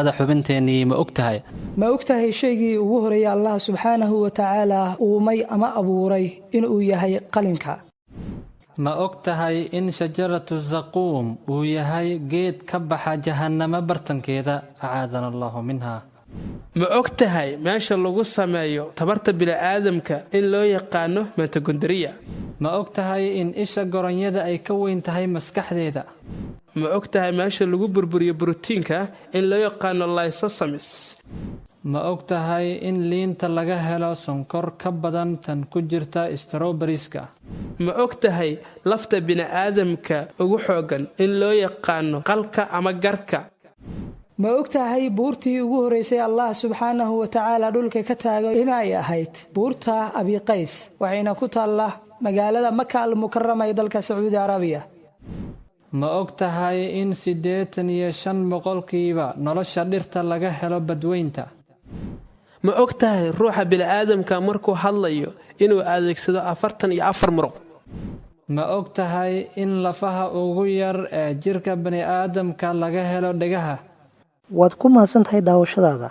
هذا xubinteeni ma ogtahay ma ogtahay shaygii ugu horeeyay Allah subhanahu wa ta'ala uu may ama abuuray inuu yahay qalinka ma ogtahay in shajaratu zaquum uu yahay geed ka baxa jahannama bartankeeda aadana Allah minha ma ogtahay meesha lagu sameeyo tabarta bini'aadamka in loo yaqaano mitochondria ma ogtahay in isha goronyada ay ka weyn tahay maskaxdeeda ma ogtahay meesha lagu burburiyo borotiinka in loo yaqaano lysosomes ma ogtahay in liinta laga helo sonkor ka badan tan ku jirta strawberries-ka ma ogtahay lafta bini'aadamka ugu xoogan in loo yaqaano qalka ama garka ma ogtahay buurtii ugu horeysay Allah subhanahu wa ta'ala dhulka ka taagay inay ahayd buurta Abi Qays waxayna ku taallaa magaalada Makka al-Mukarrama ee dalka Saudi Arabia ma ogtahay in 85% nolosha dhirta laga helo badweynta ma ogtahay ruuxa bini'aadamka markuu hadlayo inuu adeegsado 44 muruq ma ogtahay in lafaha ugu yar ee jirka bani'aadamka laga helo dhagaha waad ku maasantahay daawashadaada